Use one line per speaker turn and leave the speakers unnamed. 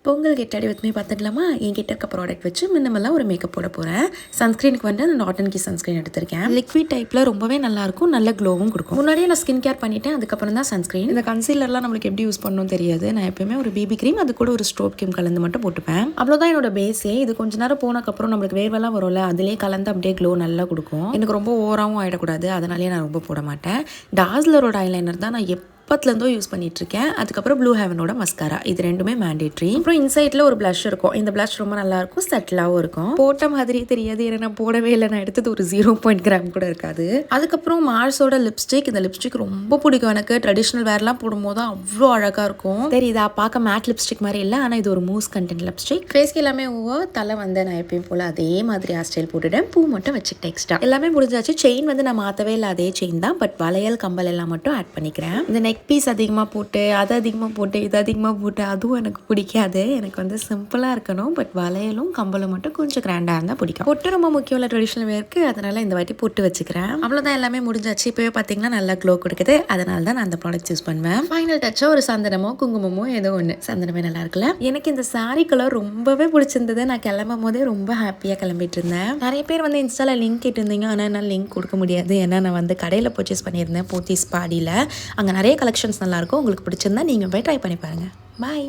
Pongal get ready with me பார்த்துக்கலாமா? என்கிட்ட இருக்க ப்ராடக்ட் வச்சு மினிமலாக ஒரு மேக்கப் போட போகிறேன். சன்ஸ்க்ரீனுக்கு வந்து நான் நாட் அண்ட் கீ சன்ஸ்க்ரீன் எடுத்திருக்கேன். லிக்விட் டைப்பில் ரொம்பவே நல்லாயிருக்கும், நல்ல க்ளோவும் கொடுக்கும். முன்னாடியே நான் ஸ்கின் கேர் பண்ணிவிட்டேன், அதுக்கப்புறம் தான் சன்ஸ்க்ரீன். இந்த கன்சீலர்லாம் நம்மளுக்கு எப்படி யூஸ் பண்ணணும் தெரியாது. நான் எப்பயுமே ஒரு பிபி க்ரீம், அது கூட ஒரு ஸ்ட்ரோப் க்ரீம் கலந்து மட்டும் போட்டுப்பேன். அவ்வளோதான் என்னோட பேஸே. இது கொஞ்ச நேரம் போனதுக்கப்புறம் நம்மளுக்கு வேர்வெல்லாம் வரும்ல, அதிலே கலந்து அப்படியே க்ளோ நல்லா கொடுக்கும். எனக்கு ரொம்ப ஓவராகவும் ஆகிடக்கூடாது, அதனாலேயே நான் ரொம்ப போட மாட்டேன். டாஸ்லரோட ஐலைனர் தான் நான் எப்பத்துலேருந்தோ யூஸ் பண்ணிட்டு இருக்கேன். அதுக்கப்புறம் ப்ளூ ஹெவனோட மஸ்காரா, இது ரெண்டுமே மேண்டேட்ரி. அப்புறம் இன்சைட்ல ஒரு பிளஷ் இருக்கும். இந்த பிளஷ் ரொம்ப நல்லா இருக்கும், செட்டிலாகவும் இருக்கும். போட்ட மாதிரி தெரியாது, ஏன்னா நான் போடவே இல்லை. நான் எடுத்தது ஒரு 0.1 கிராம் கூட இருக்காது. அதுக்கப்புறம் மார்ஸோட லிப்ஸ்டிக். இந்த லிப்ஸ்டிக் ரொம்ப பிடிக்கும் எனக்கு. ட்ரெடிஷ்னல் வேர்லாம் போடும்போது அவ்வளோ அழகாக இருக்கும். தெரியுதா, பார்க்க மேட் லிப்ஸ்டிக் மாதிரி இல்லை, ஆனால் இது ஒரு மூஸ் கண்டென்ட் லிப்ஸ்டிக். ஃபேஸ்க்கு எல்லாமே தலை வந்து நான் எப்பயும் போல அதே மாதிரி ஹேர் ஸ்டைல் போட்டுட்டேன். பூ மட்டும் வச்சுக்கிட்டேன் எக்ஸ்ட்ரா. எல்லாமே முடிஞ்சாச்சு. செயின் வந்து நான் மாற்றவே இல்லை, அதே செயின் தான். பட் வளையல் கம்பல் எல்லாம் மட்டும் ஆட் பண்ணிக்கிறேன். இந்த நெக் பீஸ் அதிகமாக போட்டு, அது அதிகமாக போட்டு, இது அதிகமாக போட்டு அதுவும் எனக்கு பிடிக்காது. எனக்கு வந்து சிம்பிளாக இருக்கணும். பட் வளையலும் கம்பலும் மட்டும் கொஞ்சம் கிராண்டாக இருந்தால் பிடிக்கும். பொட்டு ரொம்ப முக்கியம் இல்லை ட்ரெடிஷ்னல் வேர்க்கு, அதனால இந்த வாட்டி போட்டு வச்சுக்கிறேன். அவ்வளோதான், எல்லாமே முடிஞ்சாச்சு. இப்போவே பார்த்தீங்கன்னா நல்லா க்ளோ கொடுக்குது. அதனால தான் நான் அந்த ப்ராடக்ட் யூஸ் பண்ணுவேன். ஃபைனல் டச்சாக ஒரு சந்தனமோ குங்குமமோ ஏதோ ஒன்று. சந்தனமே நல்லா இருக்குல்ல. எனக்கு இந்த சாரீ கலர் ரொம்பவே பிடிச்சிருந்தது. நான் கிளம்பும் போதே ரொம்ப ஹாப்பியாக கிளம்பிட்டு இருந்தேன். நிறைய பேர் வந்து இன்ஸ்டால லிங்க் கேட்டிருந்தீங்க, ஆனால் என்னால் லிங்க் கொடுக்க முடியாது. ஏன்னா நான் வந்து கடையில் பர்ச்சேஸ் பண்ணியிருந்தேன், போத்தீஸ் பாடியில். அங்கே நிறைய கலெக்ஷன்ஸ் நல்லாயிருக்கும். உங்களுக்கு பிடிச்சிருந்தா நீங்கள் போய் ட்ரை பண்ணி பாருங்கள். பாய்.